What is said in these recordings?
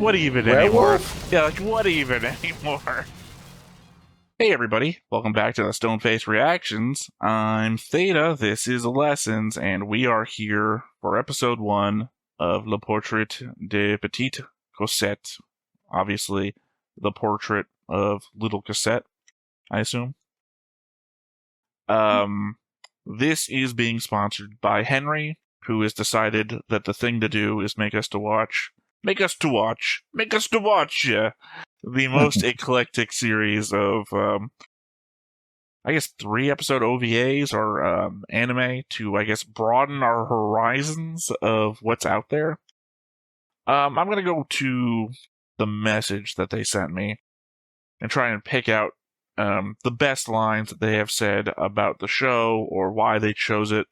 what even anymore? Yeah, like, what even anymore? Hey everybody, welcome back to the Stoneface Reactions. I'm Theta, this is Lessons, and we are here for episode 1 of Le Portrait de Petite Cossette. Obviously, the portrait of Little Cossette, I assume. This is being sponsored by Henry, who has decided that the thing to do is make us to watch the most eclectic series of, I guess, 3-episode OVAs or anime to, I guess, broaden our horizons of what's out there. I'm going to go to the message that they sent me and try and pick out the best lines that they have said about the show or why they chose it.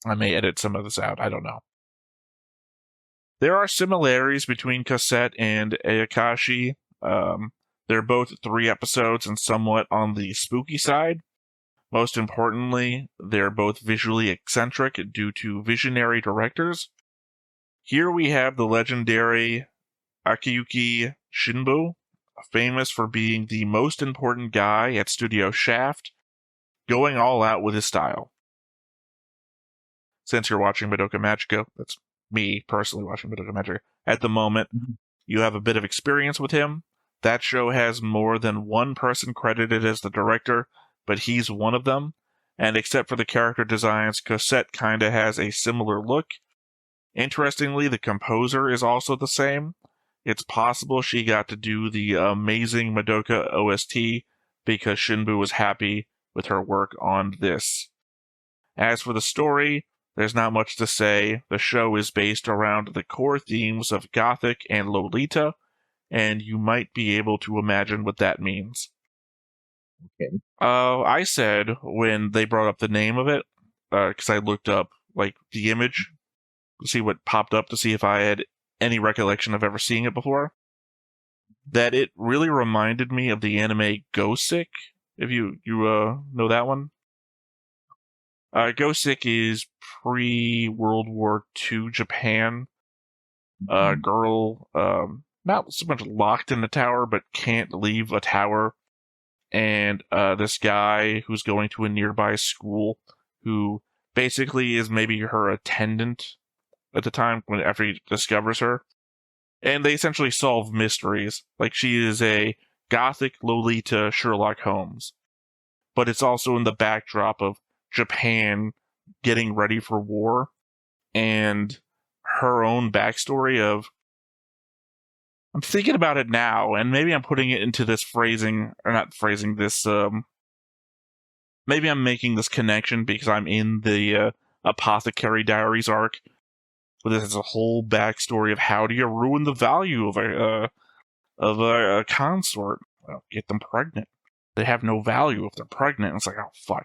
I may edit some of this out, I don't know. There are similarities between Cossette and Ayakashi. They're both 3 episodes and somewhat on the spooky side. Most importantly, they're both visually eccentric due to visionary directors. Here we have the legendary Akiyuki Shinbu, famous for being the most important guy at Studio Shaft, going all out with his style. Since you're watching Madoka Magica, that's me personally watching Madoka Magica, at the moment, you have a bit of experience with him. That show has more than one person credited as the director, but he's one of them. And except for the character designs, Cossette kinda has a similar look. Interestingly, the composer is also the same. It's possible she got to do the amazing Madoka OST because Shinbu was happy with her work on this. As for the story, there's not much to say. The show is based around the core themes of Gothic and Lolita, and you might be able to imagine what that means. Okay. I said when they brought up the name of it, because I looked up like the image to see what popped up to see if I had any recollection of ever seeing it before, that it really reminded me of the anime Gosick, if you know that one. Gosick is pre-World War II Japan. Girl, not so much locked in a tower, but can't leave a tower. And this guy who's going to a nearby school, who basically is maybe her attendant at the time after he discovers her. And they essentially solve mysteries. Like, she is a gothic Lolita Sherlock Holmes. But it's also in the backdrop of Japan getting ready for war, and her own backstory of, I'm thinking about it now, and maybe I'm putting it into this phrasing, or not phrasing, this, maybe I'm making this connection because I'm in the Apothecary Diaries arc, but this is a whole backstory of how do you ruin the value of a consort? Well, get them pregnant. They have no value if they're pregnant. It's like, oh, fuck.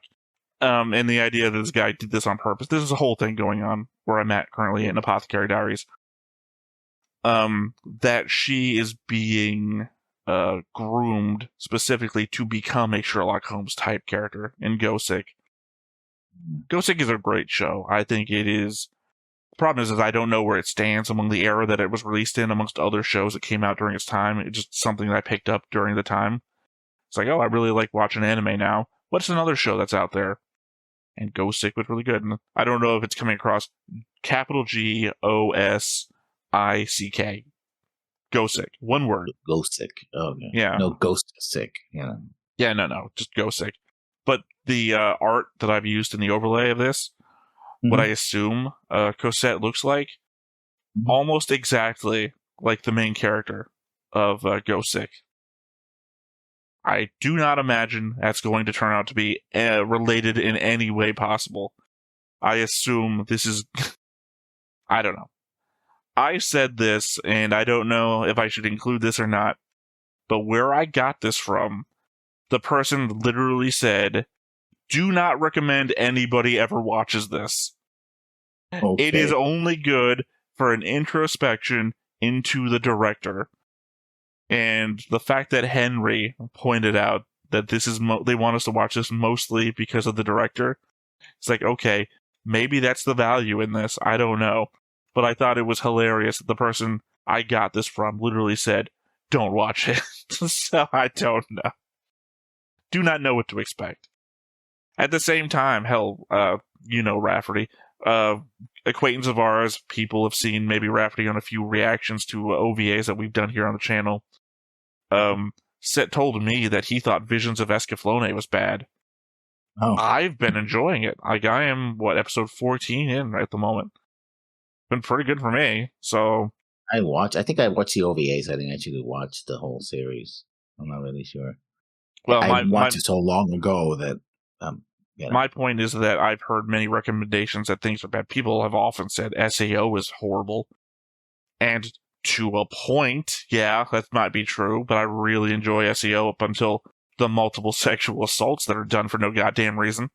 And the idea that this guy did this on purpose. This is a whole thing going on where I'm at currently in Apothecary Diaries. That she is being groomed specifically to become a Sherlock Holmes type character in Gosick. Gosick is a great show. I think it is. The problem is I don't know where it stands among the era that it was released in, amongst other shows that came out during its time. It's just something that I picked up during the time. It's like, oh, I really like watching anime now. What's another show that's out there? And Gosick was really good. And I don't know if it's coming across capital Gosick. Gosick. One word. Gosick. Oh, yeah. Yeah. No, Ghost Sick. Yeah. Yeah, no. Just Gosick. But the art that I've used in the overlay of this, what I assume Cossette looks like, almost exactly like the main character of Gosick. I do not imagine that's going to turn out to be related in any way possible. I assume this is... I don't know. I said this, and I don't know if I should include this or not, but where I got this from, the person literally said, do not recommend anybody ever watches this. Okay. It is only good for an introspection into the director. And the fact that Henry pointed out that this is they want us to watch this mostly because of the director, it's like, okay, maybe that's the value in this. I don't know. But I thought it was hilarious that the person I got this from literally said, don't watch it. So I don't know. Do not know what to expect. At the same time, hell, Rafferty, acquaintance of ours, people have seen maybe Rafferty on a few reactions to OVAs that we've done here on the channel. Told me that he thought Visions of Escaflowne was bad. Oh. I've been enjoying it. Like, I am, episode 14 in at the moment. Been pretty good for me, so... I think I watched the OVAs. I didn't actually watch the whole series. I'm not really sure. Well, I watched it so long ago that... My point is that I've heard many recommendations that things are bad. People have often said SAO is horrible. And to a point, yeah, that might be true, but I really enjoy SEO up until the multiple sexual assaults that are done for no goddamn reason.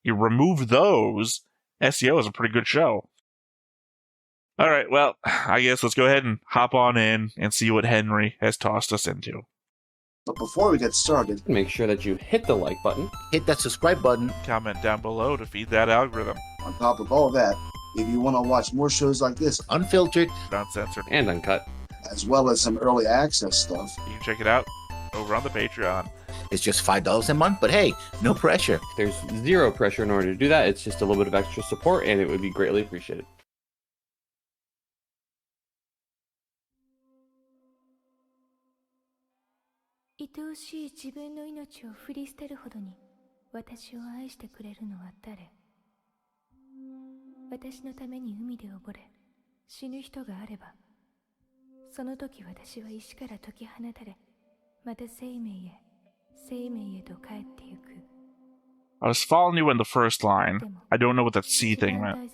You remove those, SEO is a pretty good show. Alright, well, I guess let's go ahead and hop on in and see what Henry has tossed us into. But before we get started, make sure that you hit the like button, hit that subscribe button, comment down below to feed that algorithm. On top of all that, if you want to watch more shows like this, unfiltered, uncensored, and uncut, as well as some early access stuff, you can check it out over on the Patreon. It's just $5 a month, but hey, no pressure. There's zero pressure in order to do that. It's just a little bit of extra support, and it would be greatly appreciated. I was following you in the first line. I don't know what that C thing meant.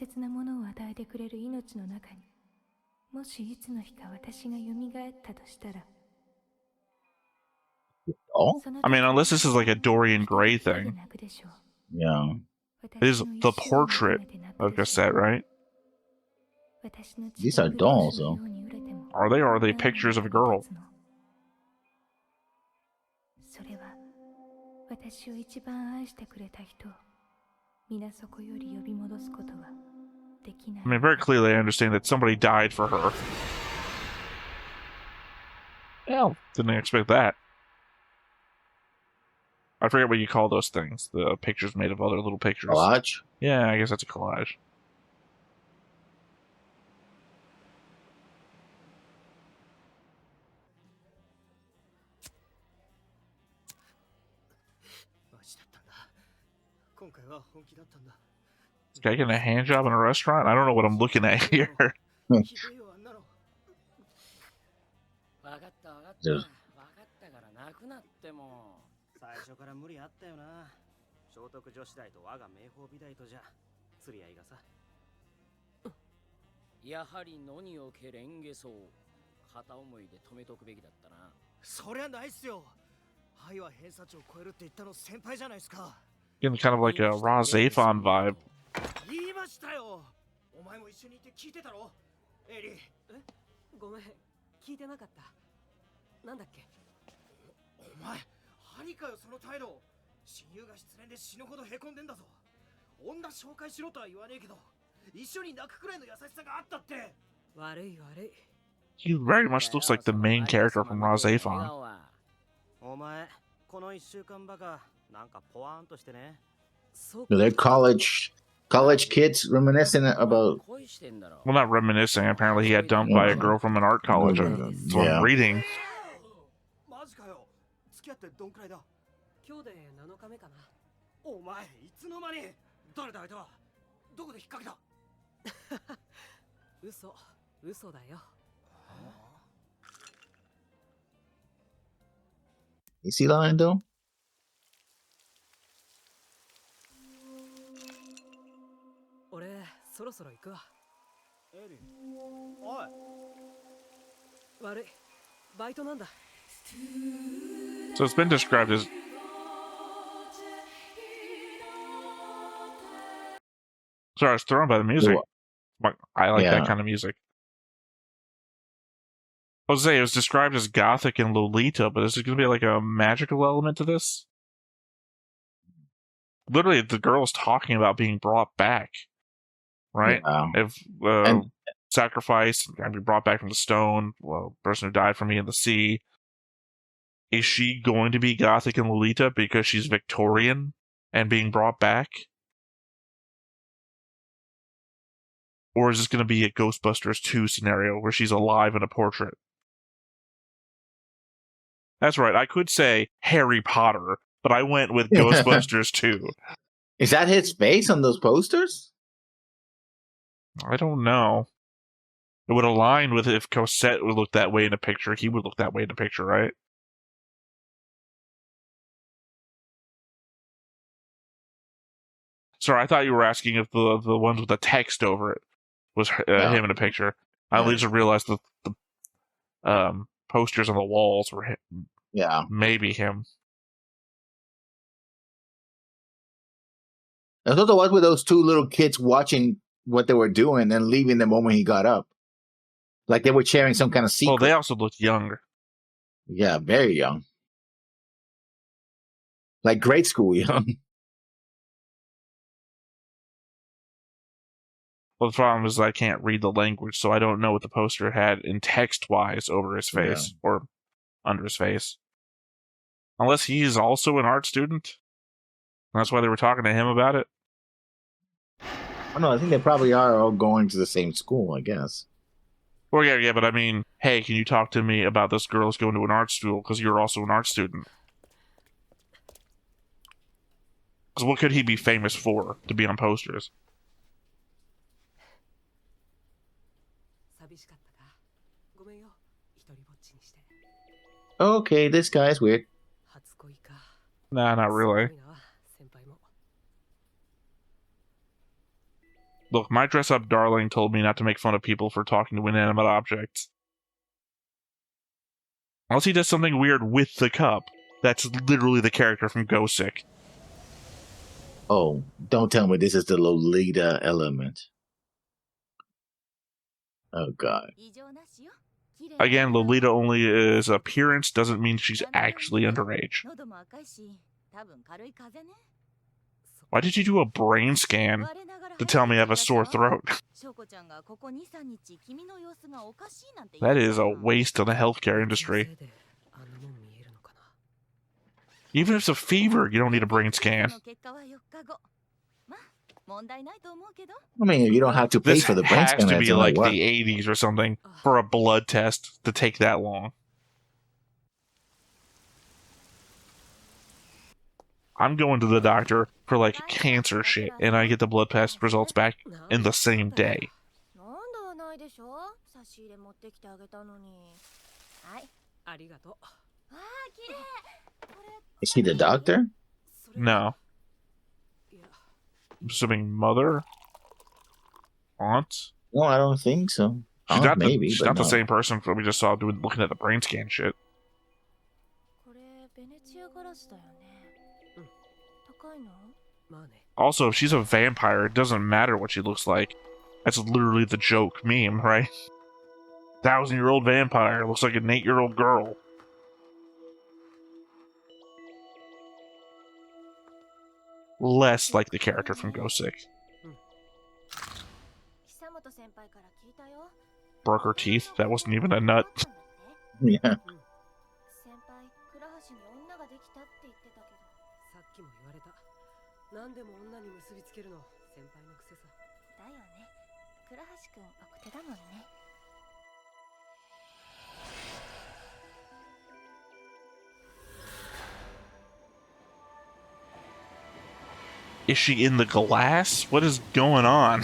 Oh? I mean, unless this is like a Dorian Gray thing. Yeah. It is the portrait of Cossette, right? These are dolls, though. Are they, or are they pictures of a girl? I mean, very clearly I understand that somebody died for her. Well, didn't expect that. I forget what you call those things. The pictures made of other little pictures. Collage? Yeah, I guess that's a collage. This guy getting a hand job in a restaurant? I don't know what I'm looking at here. Getting kind of like a Raw Zaphon vibe. He very much looks like the main character from Raw Zaphon. They're college kids reminiscing about... Well, not reminiscing. Apparently he got dumped by a girl from an art college. That's what I'm reading. You see that though? So it's been described as... Sorry, I was thrown by the music. I like that kind of music. I was saying it was described as gothic and Lolita, but is it going to be like a magical element to this? Literally, the girl is talking about being brought back, right? Yeah. If sacrificed and be brought back from the stone. Well, person who died for me in the sea. Is she going to be Gothic and Lolita because she's Victorian and being brought back? Or is this going to be a Ghostbusters 2 scenario where she's alive in a portrait? That's right, I could say Harry Potter, but I went with Ghostbusters 2. Is that his face on those posters? I don't know. It would align with if Cossette would look that way in a picture, he would look that way in a picture, right? Sorry, I thought you were asking if the ones with the text over it was him in a picture. I only just realized that the posters on the walls were him. Yeah. Maybe him. I thought the one with those two little kids watching what they were doing and leaving the moment he got up. Like they were sharing some kind of secret. Well, they also looked younger. Yeah, very young. Like grade school young. Well, the problem is I can't read the language, so I don't know what the poster had in text-wise over his face or under his face. Unless he's also an art student. That's why they were talking to him about it. Oh, no, I think they probably are all going to the same school, I guess. Well, yeah, but I mean, hey, can you talk to me about this girl who's going to an art school because you're also an art student? Because what could he be famous for to be on posters? Okay, this guy's weird. Nah, not really. Look, my dress-up darling told me not to make fun of people for talking to inanimate objects. Unless he does something weird with the cup. That's literally the character from Gosick. Oh, don't tell me this is the Lolita element. Oh, God. Again, Lolita only is appearance, doesn't mean she's actually underage. Why did you do a brain scan to tell me I have a sore throat? That is a waste of the healthcare industry. Even if it's a fever, you don't need a brain scan. I mean, you don't have to pay This for the brain has scan. to be like the 80s or something for a blood test to take that long. I'm going to the doctor for like cancer shit, and I get the blood test results back in the same day. Is he the doctor? No. I'm assuming mother? Aunt? No, I don't think so. She's not, maybe, she's but not no. the same person that we just saw looking at the brain scan shit. Also, if she's a vampire, it doesn't matter what she looks like. That's literally the joke meme, right? 1,000-year-old vampire looks like an 8-year-old girl. Less like the character from Gosick. Broke her teeth? That wasn't even a nut. Yeah. Is she in the glass? What is going on?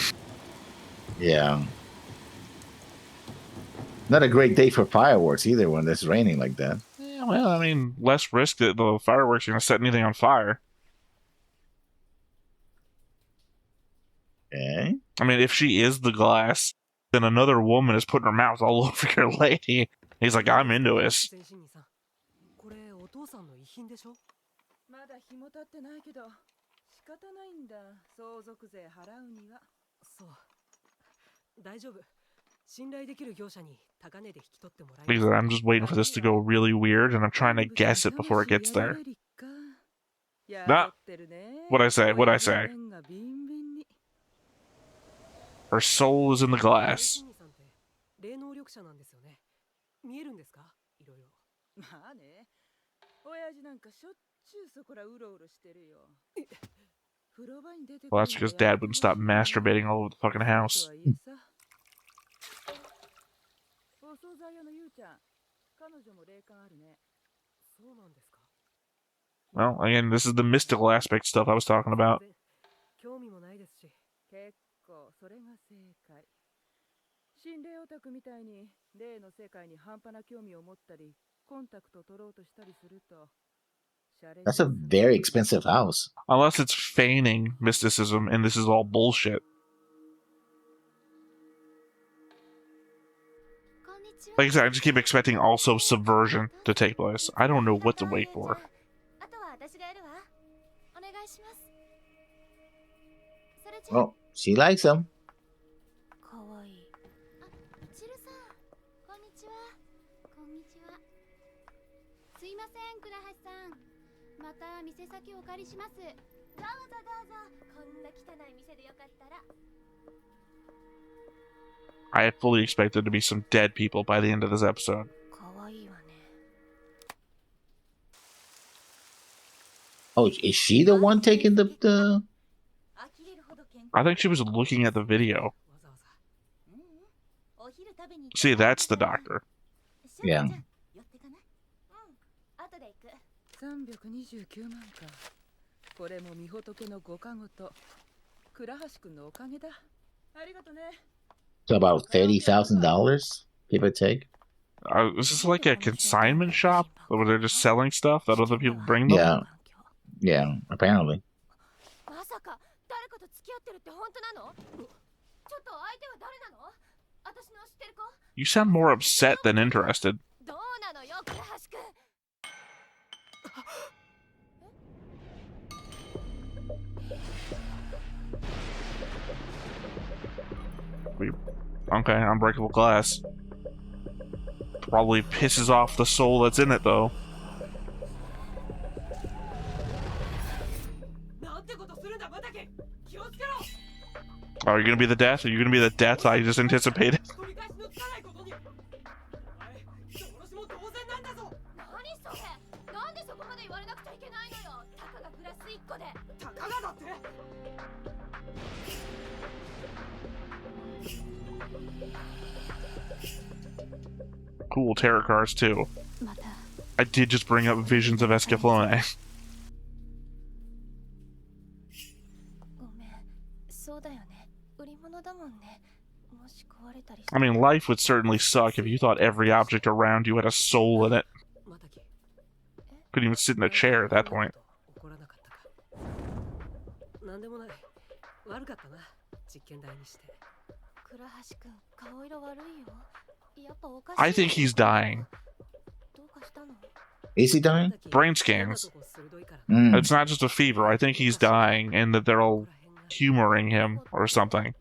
Yeah. Not a great day for fireworks either when it's raining like that. Yeah, well, I mean, less risk that the fireworks are going to set anything on fire. Okay. I mean, if she is the glass, then another woman is putting her mouth all over your lady. He's like, I'm into this. Because I'm just waiting for this to go really weird, and I'm trying to guess it before it gets there. Nah. What'd I say? Her soul is in the glass. 者なんですよね。見えるんですか？いろいろ。まあね。親父なんかしょっちゅうそこらうろうろしてるよ。風呂場に出てくる Well, that's because Dad wouldn't stop masturbating all over the fucking house. お惣菜屋のゆうちゃん、彼女も霊感あるね。そうなんですか。 Well, again, this is the mystical aspect stuff I was talking about. 興味もないですし。結構それが正解。心霊オタクみたいに霊の世界に半端な興味を持ったり、コンタクト取ろうとしたりすると。That's a very expensive house. Unless it's feigning mysticism and this is all bullshit. Like I said, I just keep expecting also subversion to take place. I don't know what to wait for. Oh, she likes him. I had fully expected to be some dead people by the end of this episode. Oh, is she the one taking the... I think she was looking at the video. See, that's the doctor. Yeah. 329万か。これもみほとけのご加護と倉橋くんのおかげだ。ありがとね。So about $30,000, give or take. Is this like a consignment shop where they're just selling stuff that other people bring them? Yeah. Yeah, apparently. You sound more upset than interested. Okay, unbreakable glass. Probably pisses off the soul that's in it, though. Oh, are you gonna be the death? Are you gonna be the death I just anticipated? Cool tarot cards, too. I did just bring up visions of Escaflowne. I mean, life would certainly suck if you thought every object around you had a soul in it. Couldn't even sit in a chair at that point. I think he's dying. Is he dying? Brain scans. It's not just a fever. I think he's dying and that they're all humoring him or something.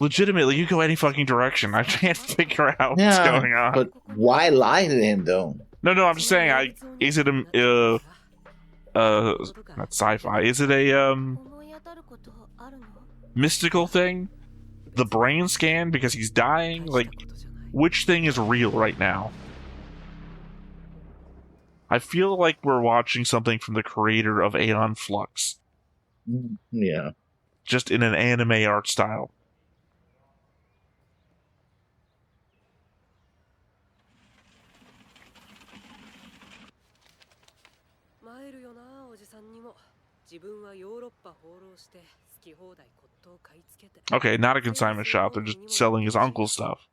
Legitimately, you go any fucking direction. I can't figure out what's going on. But why lie to him, though? No, I'm just saying, is it a, not sci-fi, is it a, mystical thing? The brain scan because he's dying? Like, which thing is real right now? I feel like we're watching something from the creator of Aeon Flux. Yeah. Just in an anime art style. Okay, not a consignment shop. They're just selling his uncle's stuff.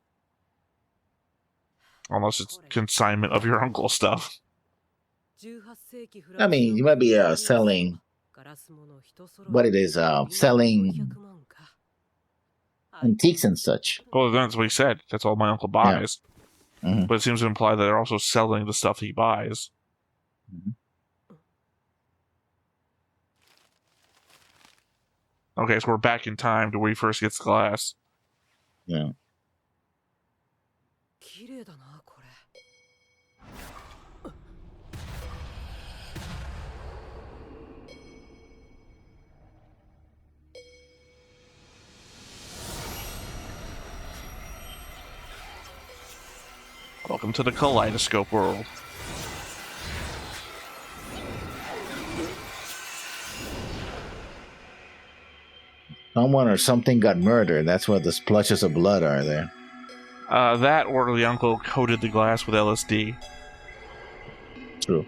Unless it's consignment of your uncle's stuff. I mean, you might be selling what it is, selling antiques and such. Well, that's what he said. That's all my uncle buys. Yeah. Mm-hmm. But it seems to imply that they're also selling the stuff he buys. Mm-hmm. Okay, so we're back in time to where he first gets the glass. Yeah. Welcome to the kaleidoscope world. Someone or something got murdered. That's what the splotches of blood are there. That or the uncle coated the glass with LSD. True.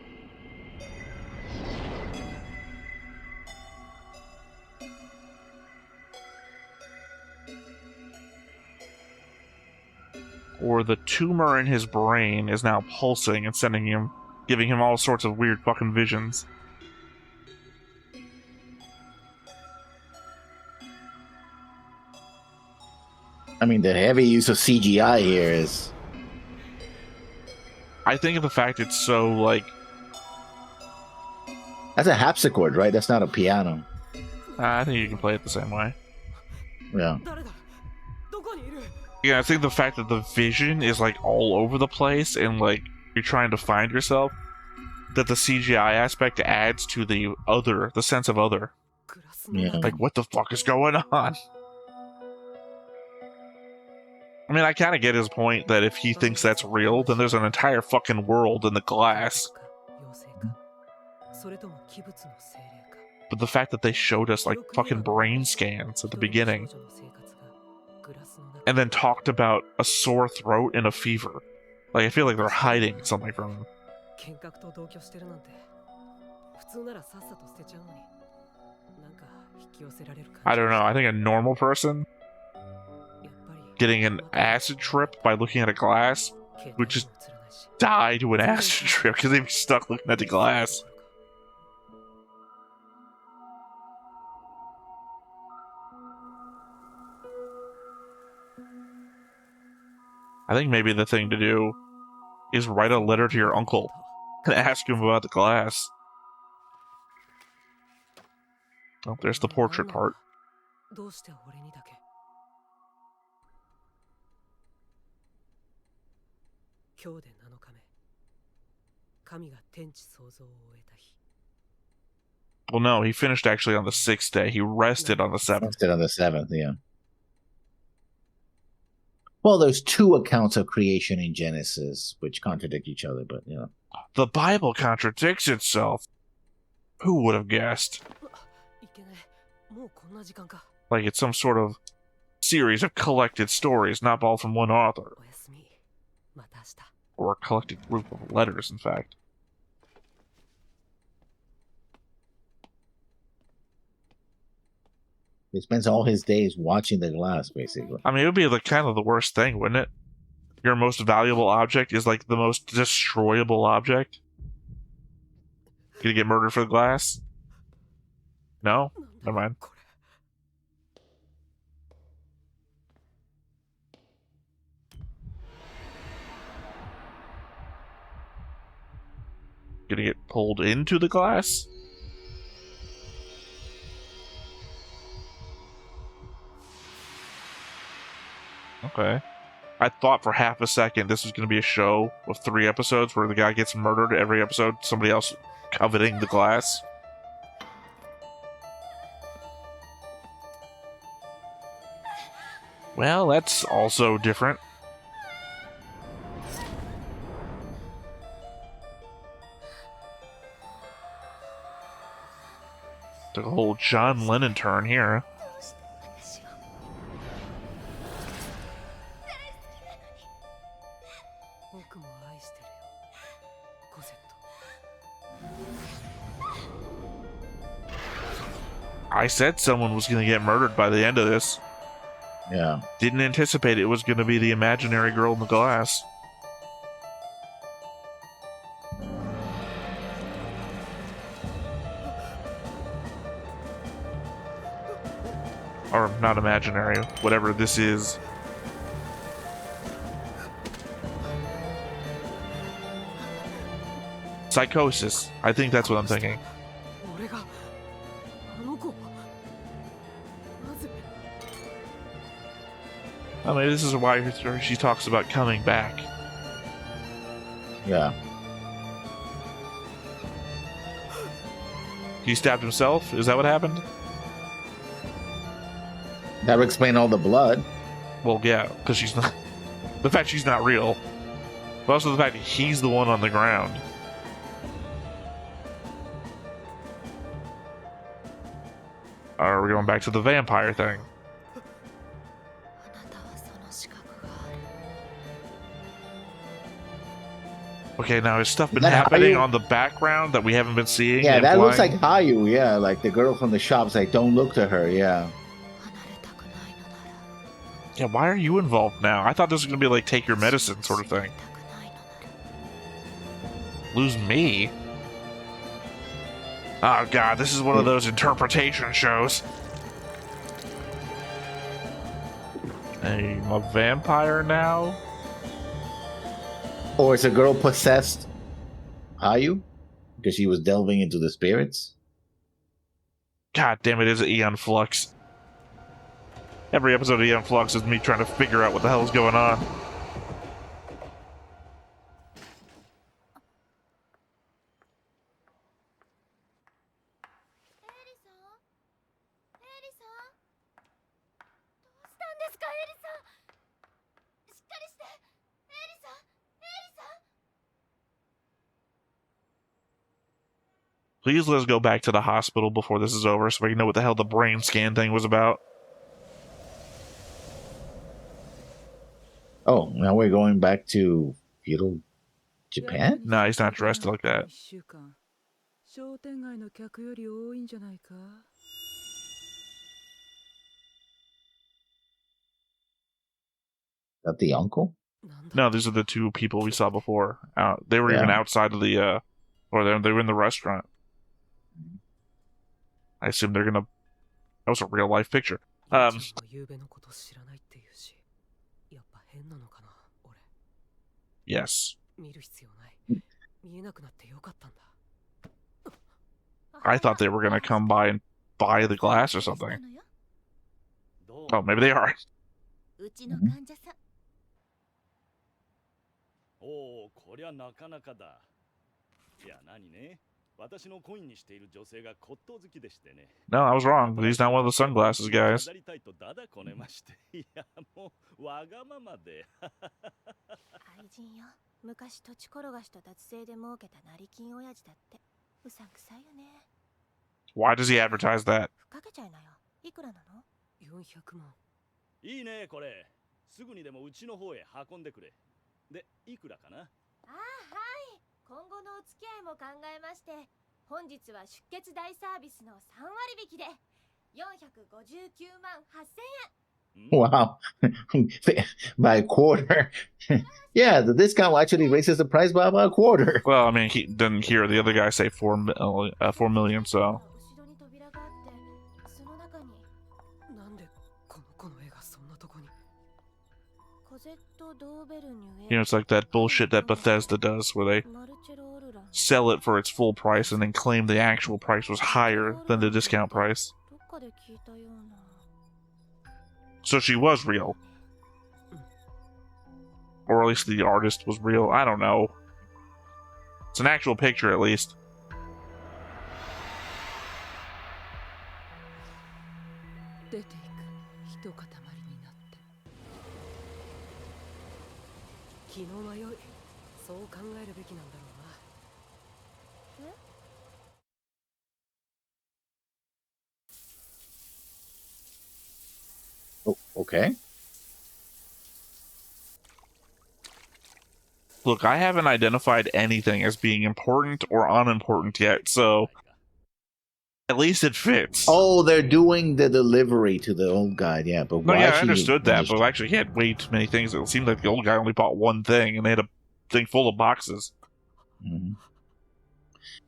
Or the tumor in his brain is now pulsing and giving him all sorts of weird fucking visions. I mean, the heavy use of CGI here is... I think of the fact it's so, like... That's a harpsichord, right? That's not a piano. I think you can play it the same way. Yeah. 誰だどこにいる Yeah, I think the fact that the vision is, like, all over the place and, like, you're trying to find yourself, that the CGI aspect adds to the sense of other. グラスの Yeah. Like, what the fuck is going on? I mean, I kind of get his point that if he thinks that's real, then there's an entire fucking world in the glass. 妖精かそれとも鬼物の精霊か But the fact that they showed us, like, fucking brain scans at the beginning, 少女の生活がグラスの中 and then talked about a sore throat and a fever. Like, I feel like they're hiding something from him. 見学と同居してるなんて普通ならさっさと捨てちゃうのになんか引き寄せられる感じ I don't know, I think a normal person やっぱり getting an acid trip by looking at a glass would just die to an acid trip because they'd be stuck looking at the glass. I think maybe the thing to do is write a letter to your uncle and ask him about the glass. Oh, there's the portrait part. どうして俺にだけ今日で7日目神が天地創造を終えた日 Well, no, he finished actually on the 6th day. He rested on the 7th. Instead on the 7th, yeah. Well, there's two accounts of creation in Genesis, which contradict each other, but, you know. The Bible contradicts itself. Who would have guessed? いけねえもうこんな時間か Like it's some sort of series of collected stories, not all from one author. おやすみまた明日 Or a collected group of letters, in fact. He spends all his days watching the glass, basically. I mean, it would be like kind of the worst thing, wouldn't it? Your most valuable object is like the most destroyable object. Gonna get murdered for the glass? No? Never mind. これ Gonna get pulled into the glass? Okay. I thought for half a second this was gonna be a show of 3 episodes where the guy gets murdered every episode, somebody else coveting the glass. Well, that's also different. Took a whole John Lennon turn here. 僕も愛してるよコセット I said someone was gonna get murdered by the end of this. Yeah. Didn't anticipate it was gonna be the imaginary girl in the glass. Or not imaginary, whatever this is. Psychosis. I think that's what I'm thinking. 俺があの子をなぜ I mean, this is why she talks about coming back. Yeah. He stabbed himself? Is that what happened? That would explain all the blood. Well, yeah, because she's not. The fact she's not real. But also the fact that he's the one on the ground. Are we going back to the vampire thing? Okay, now has stuff been happening on the background that we haven't been seeing? Yeah, that looks like Hayu. Yeah, like the girl from the shops. Like, don't look to her. Yeah. Yeah, why are you involved now? I thought this was gonna be like take your medicine sort of thing. Lose me? Oh god, this is one of those interpretation shows. I'm a vampire now? Or is a girl possessed Hayu? Because she was delving into the spirits? God damn it, is it Aeon Flux? Every episode of Aeon Flux is me trying to figure out what the hell is going on. Please let's go back to the hospital before this is over so we can know what the hell the brain scan thing was about. Oh, now we're going back to feudal Japan? No, he's not dressed like that. That the uncle? No, these are the two people we saw before. They were even outside of the, or they were in the restaurant. I assume they're gonna... That was a real life picture. Yes. I thought they were gonna come by and buy the glass or something. Oh, maybe they are. No, I was wrong. He's not one of the sunglasses guys. Why does he advertise that? いいねこれすぐにでもうちの方へ運んでくれでいくらかなああはい今後のお付き合いも考えまして本日は出血大サービスの3割引きで459万8000円 Wow. By a quarter. Yeah, the discount actually raises the price by about a quarter. Well, I mean, he didn't hear the other guy say 4 million, so... You know, it's like that bullshit that Bethesda does, where they sell it for its full price and then claim the actual price was higher than the discount price. So she was real. Or at least the artist was real. I don't know. It's an actual picture, at least. Oh, okay. Look, I haven't identified anything as being important or unimportant yet, so at least it fits. Oh, they're doing the delivery to the old guy, yeah. But no, why yeah, I understood that, but actually he had way too many things. It seemed like the old guy only bought one thing, and they had a thing full of boxes. Mm-hmm.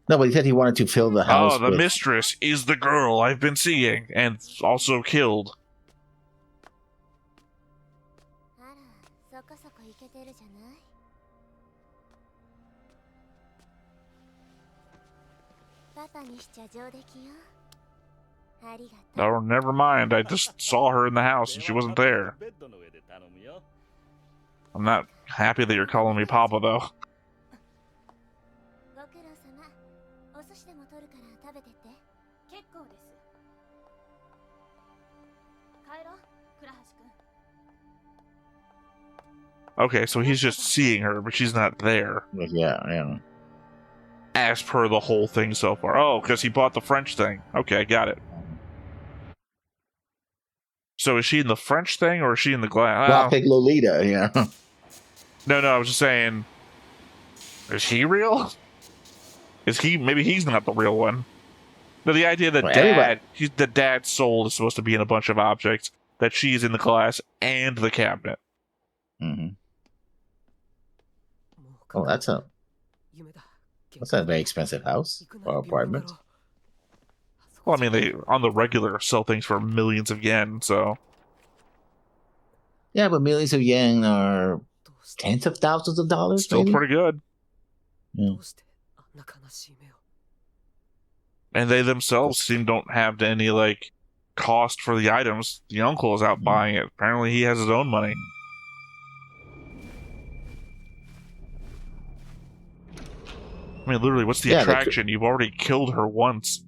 No, but he said he wanted to fill the house. Oh, the mistress is the girl I've been seeing, and also killed. Oh, never mind. I just saw her in the house and she wasn't there. I'm not happy that you're calling me Papa, though. Okay, so he's just seeing her, but she's not there. Yeah. As per the whole thing so far. Oh, because he bought the French thing. Okay, got it. So is she in the French thing or is she in the glass? Well, I'll pick Lolita, yeah. No, I was just saying, is he real? Is he? Maybe he's not the real one. No, the idea that the dad's soul is supposed to be in a bunch of objects, that she's in the glass and the cabinet. Mm-hmm. Oh, that's a very expensive house or apartment. Well, I mean, they on the regular sell things for millions of yen, so. Yeah, but millions of yen are tens of thousands of dollars. Still maybe? Pretty good. Yeah. And they themselves don't have any like cost for the items. The uncle is out buying it. Apparently, he has his own money. I mean, literally, what's the attraction? You've already killed her once.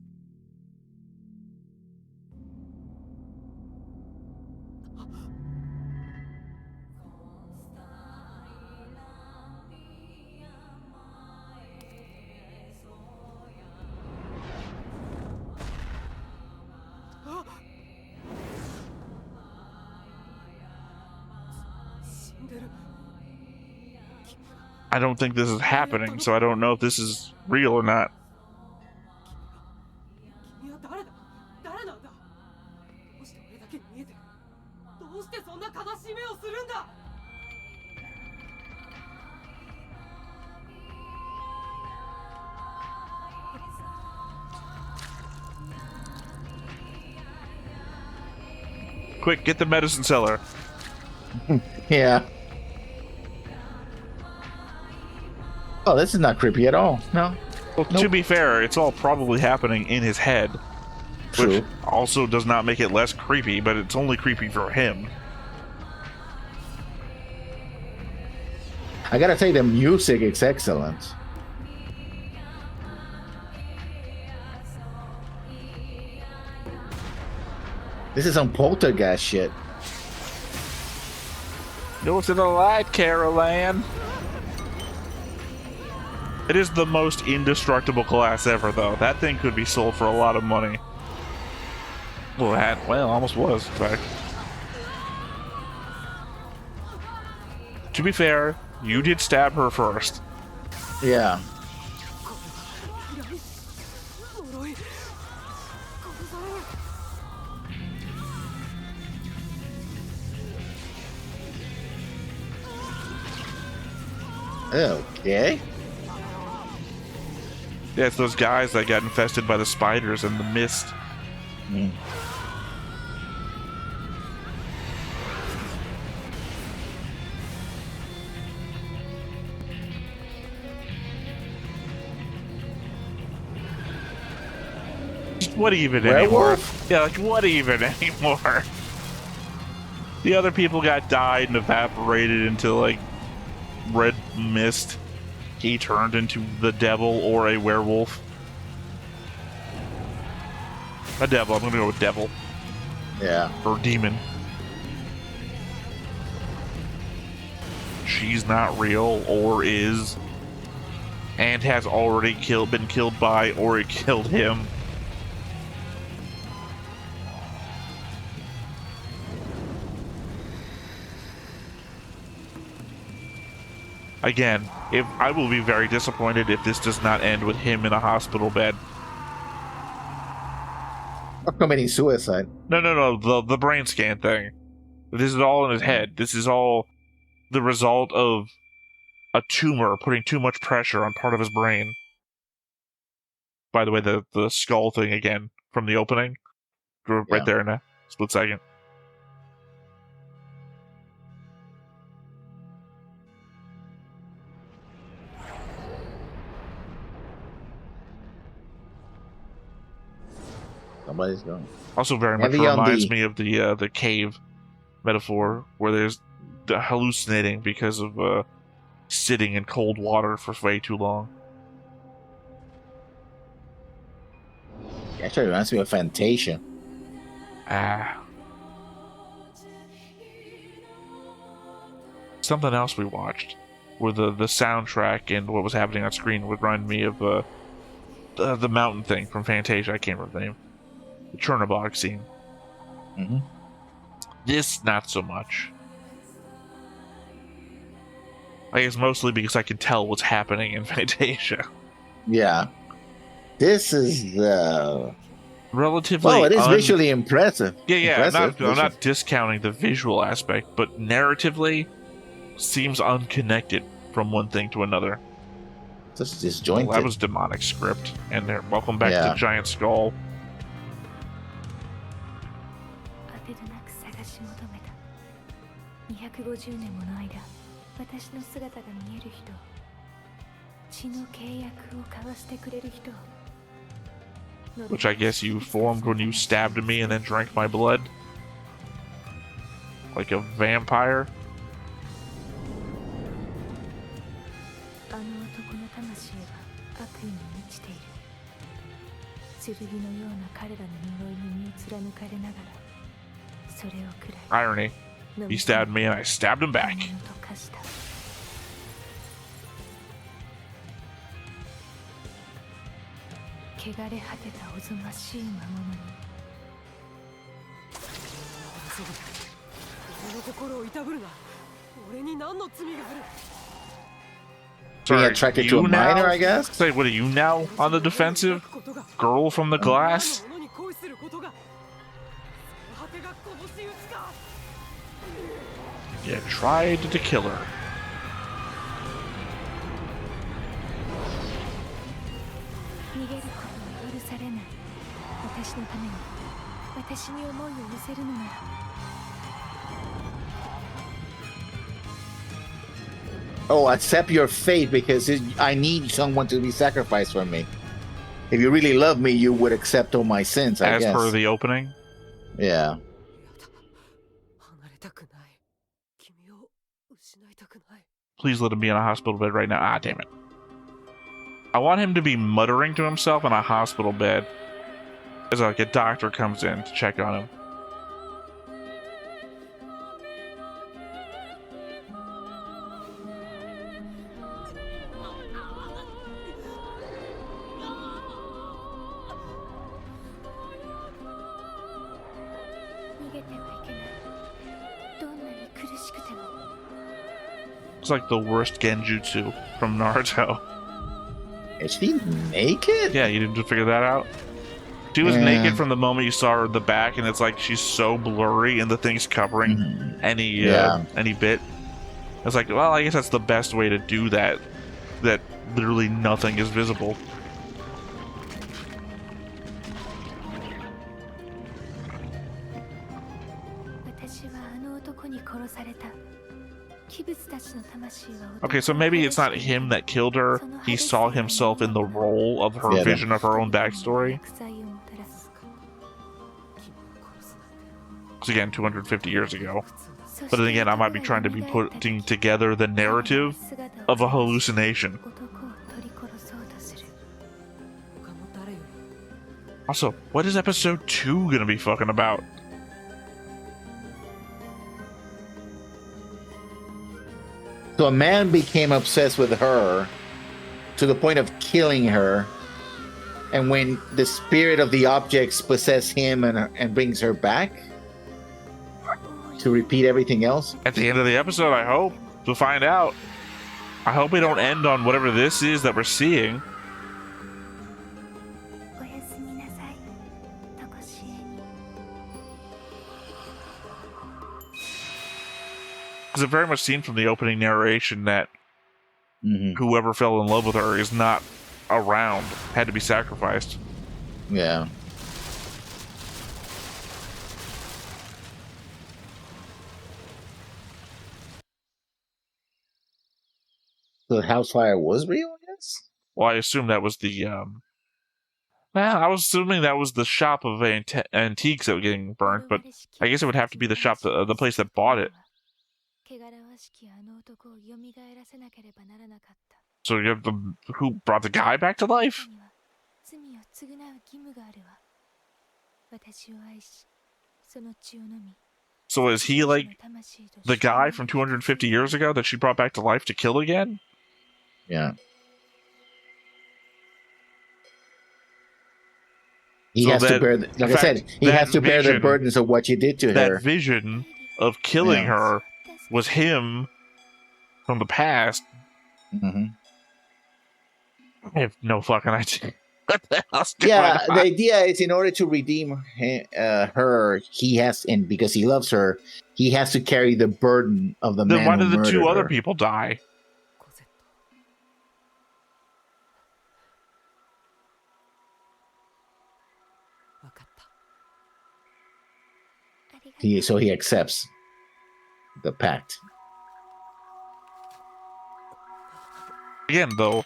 I don't think this is happening, so I don't know if this is real or not. Quick, get the medicine seller. Yeah. Oh, this is not creepy at all. No. Well, to be fair, it's all probably happening in his head. True. Which also does not make it less creepy, but it's only creepy for him. I gotta say, the music is excellent. This is some poltergeist shit. Go to the light, Carol Ann. It is the most indestructible glass ever, though. That thing could be sold for a lot of money. Well, almost was, in fact. To be fair, you did stab her first. Yeah. Okay. Yeah, it's those guys that got infested by the spiders and the mist. Mm. What even anymore? Yeah, like what even anymore? The other people got dyed and evaporated into like red mist. He turned into the devil or a werewolf. A devil. I'm gonna go with devil. Yeah. Or demon. She's not real or is. And has already been killed by or it killed him. Again, if I will be very disappointed if this does not end with him in a hospital bed. Or committing suicide. No. The brain scan thing. This is all in his head. This is all the result of a tumor putting too much pressure on part of his brain. By the way, the skull thing again from the opening. Right there in a split second. Somebody's going. Also, very much reminds me of the cave metaphor, where there's hallucinating because of sitting in cold water for way too long. Actually, reminds me of Fantasia. something else we watched, where the soundtrack and what was happening on screen would remind me of the mountain thing from Fantasia. I can't remember the name. The Chernobog scene. Mm-hmm. This, not so much. I guess mostly because I can tell what's happening in Fantasia. Yeah. This is Relatively. well, it is visually impressive. Yeah. Impressive. I'm not discounting the visual aspect, but narratively seems unconnected from one thing to another. Just disjointed. Well, that was demonic script. And there, welcome back to the Giant Skull. 250年もの間、私の姿が見える人、血の契約を交わしてくれる人。 Which I guess you formed when you stabbed me and then drank my blood? Like a vampire? あの男の魂は悪意に満ちている。剣のような彼らの呪いに身を貫かれながら、それをくらい。 Irony. He stabbed me and I stabbed him back. 汚れ果てたおぞましい魔物に。俺の心をいたぶるな。俺に何の罪がある。 Being attracted to a minor, I guess? Say, what are you now on the defensive? Girl from the glass? You tried to kill her. 逃げることは許されない。私のために、私に思いを寄せるのなら。 Oh, accept your fate because I need someone to be sacrificed for me. If you really love me, you would accept all my sins, I guess. As per the opening? Yeah. Please let him be in a hospital bed right now. Ah, damn it. I want him to be muttering to himself in a hospital bed as like a doctor comes in to check on him. It's like the worst genjutsu from Naruto. Is she naked? Yeah, you didn't figure that out? She was naked from the moment you saw her in the back, and it's like she's so blurry and the thing's covering any bit. It's like, well, I guess that's the best way to do that. That literally nothing is visible. Okay, so maybe it's not him that killed her. He saw himself in the role of her vision of her own backstory. It's again 250 years ago. But then again, I might be trying to be putting together the narrative of a hallucination. Also, what is episode 2 gonna be fucking about? So a man became obsessed with her to the point of killing her. And when the spirit of the objects possess him and brings her back to repeat everything else. At the end of the episode, I hope. We'll find out. I hope we don't end on whatever this is that we're seeing. Because it very much seemed from the opening narration that whoever fell in love with her is not around, had to be sacrificed. Yeah. The house fire was real, I guess? Well, I assume that was the, I was assuming that was the shop of antiques that was getting burnt, but I guess it would have to be the shop, the place that bought it. So you have the who brought the guy back to life? So is he like the guy from 250 years ago that she brought back to life to kill again? Yeah. He So has to that- bear, in like I said, fact, he that has to bear the vision- burdens of what you did to That her. vision of killing Yeah. her was him from the past. hmm I have no fucking idea. What the hell's going Yeah, on? the idea is in order to redeem her, he has, and because he loves her, he has to carry the burden of the Then man why who did the murdered two other her. people die? コゼットわかった So he accepts the pact. Again, though,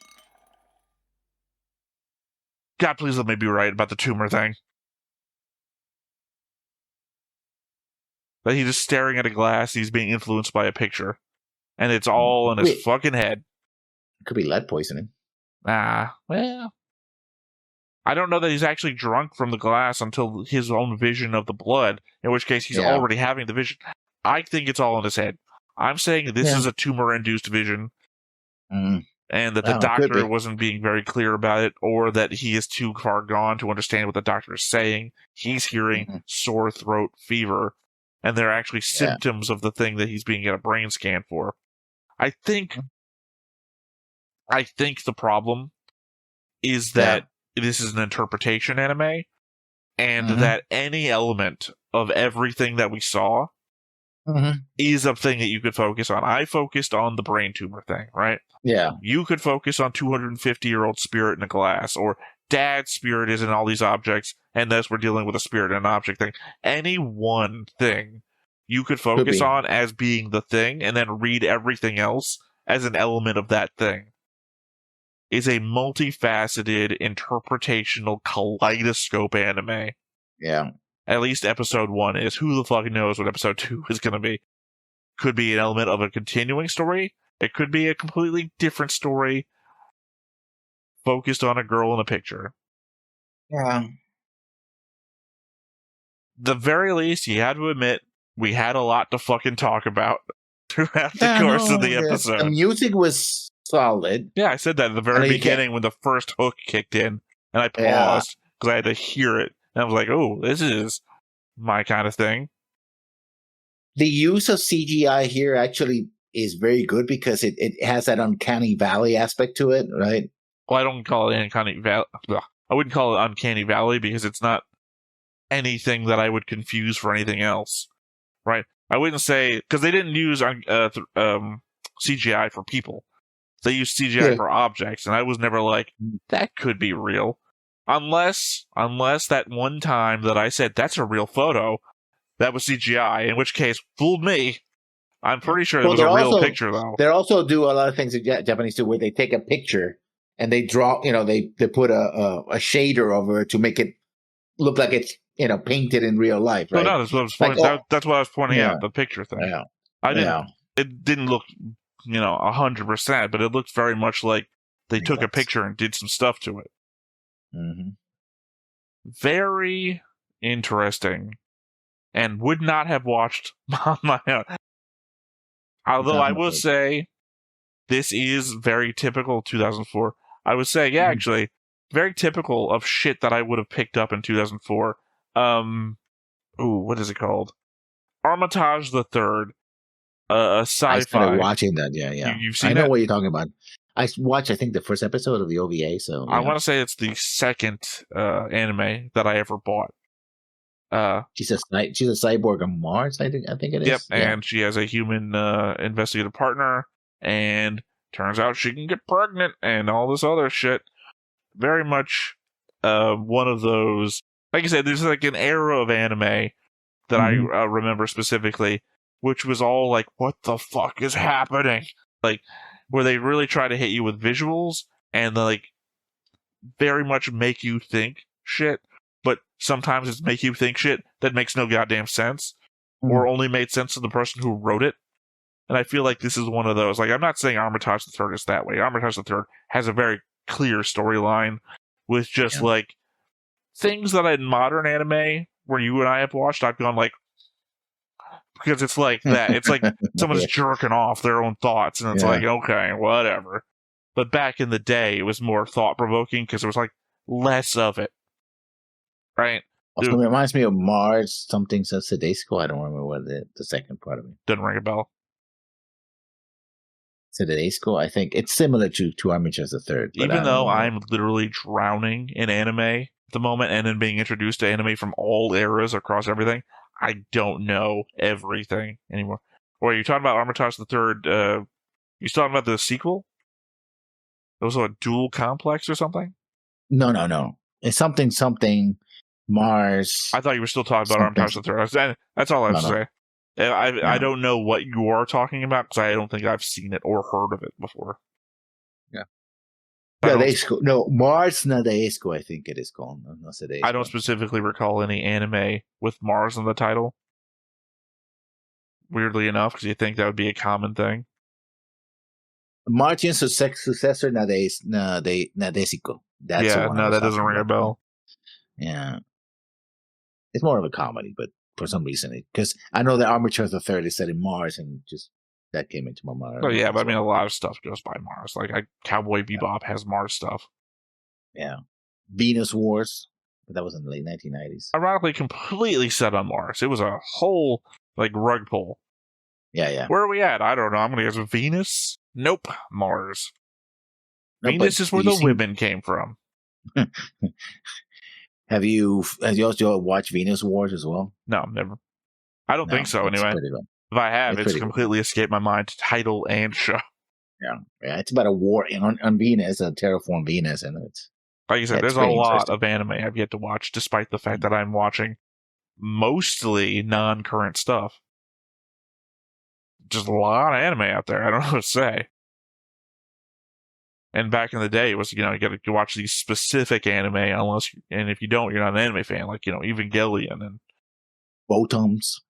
God, please let me be right about the tumor thing. That he's just staring at a glass, he's being influenced by a picture. And it's all in his Wait. fucking head. Could be lead poisoning. Well. I don't know that he's actually drunk from the glass until his own vision of the blood, in which case he's already having the vision. I think it's all in his head. I'm saying this is a tumor-induced vision, and that the doctor wasn't being very clear about it, or that he is too far gone to understand what the doctor is saying. He's hearing sore throat, fever, and they're actually symptoms of the thing that he's being getting a brain scan for. I think the problem is that this is an interpretation anime, and that any element of everything that we saw is a thing that you could focus on. I focused on the brain tumor thing, right? Yeah. You could focus on 250-year-old spirit in a glass, or dad's spirit is in all these objects, and thus we're dealing with a spirit and an object thing. Any one thing you could focus on as being the thing, and then read everything else as an element of that thing. Is a multifaceted, interpretational kaleidoscope anime. Yeah. At least episode 1 is. Who the fuck knows what episode 2 is going to be? Could be an element of a continuing story. It could be a completely different story focused on a girl in a picture. Yeah. The very least, you had to admit, we had a lot to fucking talk about throughout the course of the episode. The music was solid. Yeah, I said that at the very beginning when the first hook kicked in, and I paused because I had to hear it. And I was like, oh, this is my kind of thing. The use of CGI here actually is very good because it has that uncanny valley aspect to it, right? Well, I don't call it uncanny valley. I wouldn't call it uncanny valley because it's not anything that I would confuse for anything else, right? I wouldn't say, because they didn't use CGI for people. They used CGI for objects, and I was never like, that could be real. Unless that one time that I said, that's a real photo, that was CGI, in which case, fooled me. I'm pretty sure it was a real picture, though. They also do a lot of things that Japanese do, where they take a picture and they draw, they put a shader over it to make it look like it's, painted in real life, right? No, that's what I was pointing, that's what I was pointing out, the picture thing. Yeah. It didn't look 100%, but it looked very much like they took a picture and did some stuff to it. Mm-hmm. Very interesting, and would not have watched on my own. Although I will say, this is very typical 2004. I would say, actually, very typical of shit that I would have picked up in 2004. What is it called? Armitage the Third. Sci-fi. I started watching that. Yeah. You've seen I know it? what you're talking about. I watched, I think, the first episode of the OVA. So I want to say it's the second anime that I ever bought. She's a cyborg on Mars. I think it is. Yep, and she has a human investigative partner, and turns out she can get pregnant and all this other shit. Very much one of those. Like I said, there's like an era of anime that I remember specifically, which was all like, what the fuck is happening? Like, where they really try to hit you with visuals and like very much make you think shit, but sometimes it's make you think shit that makes no goddamn sense or only made sense to the person who wrote it. And I feel like this is one of those. Like, I'm not saying Armitage the Third is that way. Armitage the Third has a very clear storyline with just like things that in modern anime where you and I have watched, I've gone like, because it's like that. It's like someone's jerking off their own thoughts, and it's like, okay, whatever. But back in the day, it was more thought-provoking because there was like less of it, right? Also, it reminds me of Mars something Sedesco. I don't remember what the second part of it. Doesn't ring a bell. Sedesco, I think it's similar to Armistice the Third. Even though I'm literally drowning in anime at the moment, and then being introduced to anime from all eras across everything, I don't know everything anymore. Or are you talking about Armitage the Third? You talking about the sequel? It was a dual complex or something? No. It's something Mars. I thought you were still talking about Armitage the Third. That's all I have to say. I don't know what you are talking about because I don't think I've seen it or heard of it before. Yeah. Nadesco. No, Mars Nadesco, I think it is called. No, I don't specifically recall any anime with Mars in the title. Weirdly enough, because you think that would be a common thing. Martian's successor, Nadesico. That's that doesn't ring a bell. Yeah. It's more of a comedy, but for some reason, because I know that Armitage the Third is set in Mars, and just that came into my mind. Oh yeah, but I mean, a lot of stuff goes by Mars. Like Cowboy Bebop has Mars stuff. Yeah, Venus Wars, but that was in the late 1990s. Ironically, completely set on Mars. It was a whole rug pull. Yeah. Where are we at? I don't know. I'm gonna guess Venus. Nope, Mars. No, Venus is where the women came from. Have you also watched Venus Wars as well? No, never. I don't think so, anyway. If I have, it's completely escaped my mind, title and show. Yeah, it's about a war on Venus, a terraform Venus, and it's like you said, there's a lot of anime I've yet to watch, despite the fact that I'm watching mostly non-current stuff. Just a lot of anime out there. I don't know what to say. And back in the day, it was, you got to watch these specific anime, and if you don't, you're not an anime fan, like, Evangelion and Bottoms.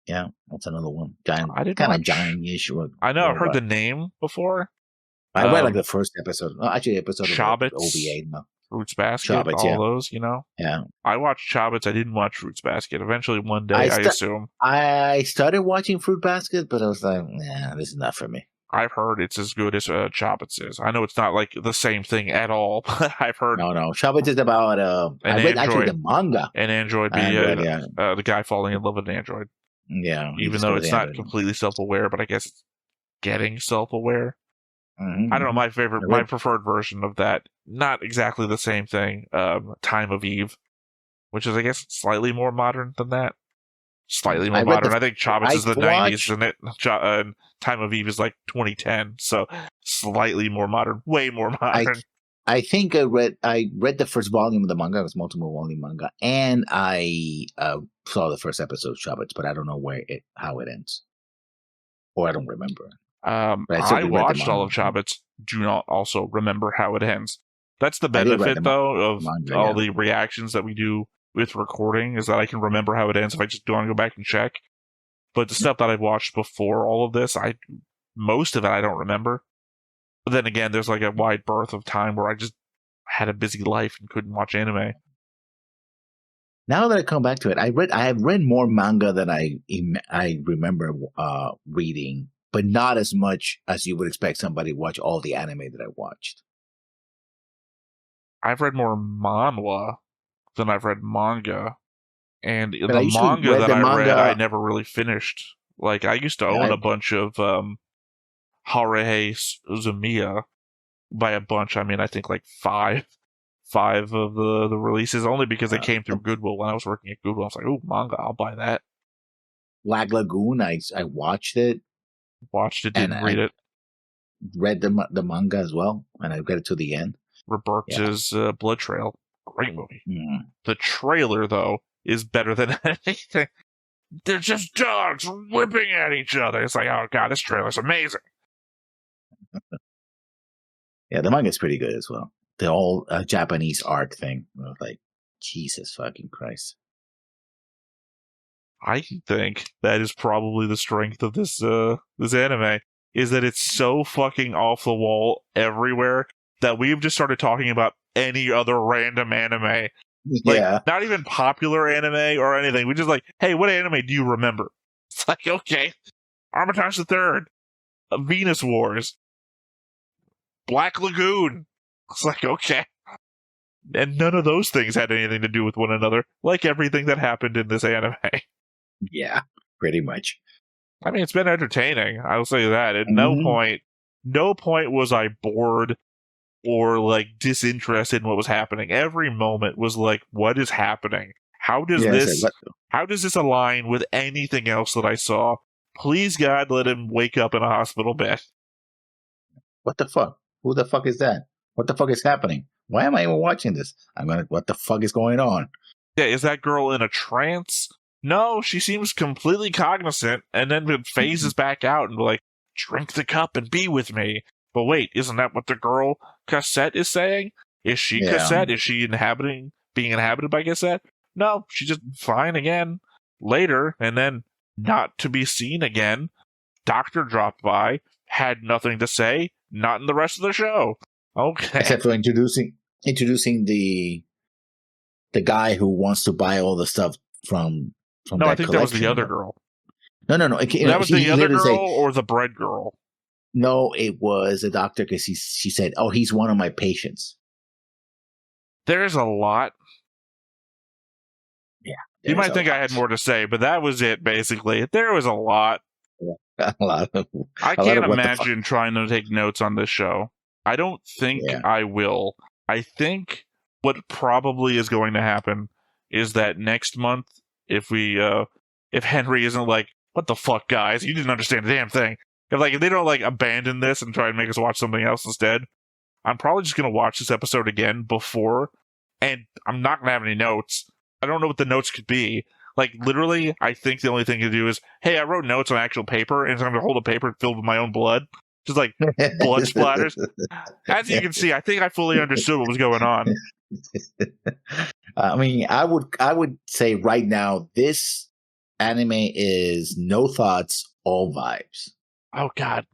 Yeah, that's another one. Giant, kind of giant-ish. I know, I've heard the name before. I read the first episode. Actually, episode Chobits, of OVA. No. Fruits Basket, all those, Yeah. I watched Chobits. I didn't watch Fruits Basket. Eventually, one day, I assume. I started watching Fruit Basket, but I was like, nah, this is not for me. I've heard it's as good as Chobits is. I know it's not like the same thing at all, but I've heard. No. Chobits is about I read actually the manga. An android the guy falling in love with an android. Yeah. Even though it's not completely self-aware, but I guess it's getting self-aware. Mm-hmm. I don't know. My preferred version of that, not exactly the same thing. Time of Eve, which is, I guess, slightly more modern than that. Slightly more modern. I think Chobits is the 90s, and Time of Eve is like 2010, so slightly more modern, way more modern. I think I read the first volume of the manga. It was multiple volume manga, and I saw the first episode of Chobits, but I don't know how it ends, or I don't remember. I watched all of Chobits. Do not also remember how it ends. That's the benefit, though, of all the reactions that we do with recording, is that I can remember how it ends if I just don't go back and check. But the stuff that I've watched before all of this, most of it I don't remember. But then again, there's like a wide berth of time where I just had a busy life and couldn't watch anime. Now that I come back to it, I have read more manga than I remember reading, but not as much as you would expect somebody to watch all the anime that I watched. I've read more manhwa than I've read manga. And the manga that I read, I never really finished. Like, I used to own a bunch of Haruhi Suzumiya. By a bunch, I mean, I think like five of the releases, only because they came through Goodwill. When I was working at Goodwill, I was like, oh, manga, I'll buy that. Black Lagoon, I watched it. Watched it, didn't read it. Read the manga as well, and I read it to the end. Roberta's Blood Trail. Great movie. Mm. The trailer, though, is better than anything. They're just dogs whipping at each other. It's like, oh god, this trailer's amazing. Yeah, the manga's pretty good as well. The whole Japanese art thing. Like, Jesus fucking Christ. I think that is probably the strength of this anime, is that it's so fucking off the wall everywhere that we've just started talking about any other random anime. Like, not even popular anime or anything. We just like, hey, what anime do you remember? It's like, okay, Armitage the Third, Venus Wars, Black Lagoon. It's like, okay. And none of those things had anything to do with one another, like everything that happened in this anime. Yeah, pretty much. I mean, it's been entertaining. I will say that. At no point was I bored or like disinterested in what was happening. Every moment was like, what is happening? How does this align with anything else that I saw? Please, God, let him wake up in a hospital bed. What the fuck? Who the fuck is that? What the fuck is happening? Why am I even watching this? What the fuck is going on? Yeah, is that girl in a trance? No, she seems completely cognizant, and then it phases back out and like, drink the cup and be with me. But wait, isn't that what the girl Cossette is saying? Is she Cossette? Is she being inhabited by Cossette? No, she's just fine again. Later, and then not to be seen again. Doctor dropped by, had nothing to say, not in the rest of the show. Okay. Except for introducing the guy who wants to buy all the stuff from no, I think that was the other girl. No. That was the other girl or the bread girl? No, it was a doctor because she said, "Oh, he's one of my patients." There's a lot. Yeah. You might think I had more to say, but that was it, basically. There was a lot. A lot. I can't imagine trying to take notes on this show. I don't think I will. I think what probably is going to happen is that next month, if Henry isn't like, what the fuck, guys? You didn't understand a damn thing. If they don't like abandon this and try and make us watch something else instead, I'm probably just going to watch this episode again before, and I'm not going to have any notes. I don't know what the notes could be. Like, literally, I think the only thing to do is, hey, I wrote notes on actual paper, and so I'm going to hold a paper filled with my own blood. Just like blood splatters. As you can see, I think I fully understood what was going on. I mean, I would say right now, this anime is no thoughts, all vibes. Oh, God.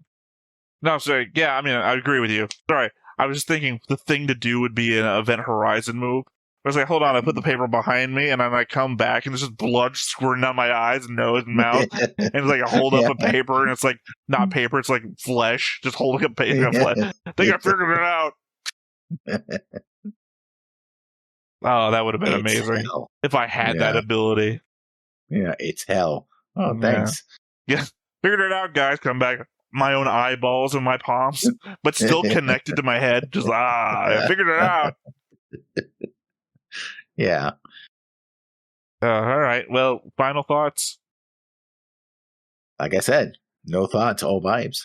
No, sorry. Yeah, I mean, I agree with you. Sorry. I was just thinking the thing to do would be an Event Horizon move. I was like, hold on, I put the paper behind me, and then I come back, and there's just blood squirting out my eyes and nose and mouth. And it's like I hold up a paper, and it's like, not paper, it's like flesh. Just holding a paper of flesh. I think I figured it out. Oh, that would have been amazing. Hell. If I had that ability. Yeah, it's hell. Oh, thanks. Yeah, figured it out, guys. Come back. My own eyeballs in my palms, but still connected to my head. Just, I figured it out. Yeah. All right. Well, final thoughts? Like I said, no thoughts, all vibes.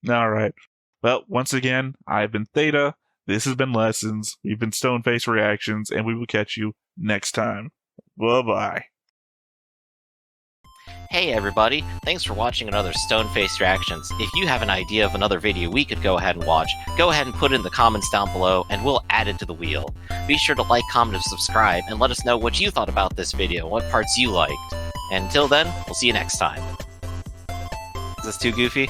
All right. Well, once again, I've been Theta. This has been Lessons. We've been Stoneface Reactions, and we will catch you next time. Bye-bye. Hey everybody, thanks for watching another Stoneface Reactions. If you have an idea of another video we could go ahead and watch, go ahead and put it in the comments down below and we'll add it to the wheel. Be sure to like, comment, and subscribe, and let us know what you thought about this video and what parts you liked. And until then, we'll see you next time. Is this too goofy?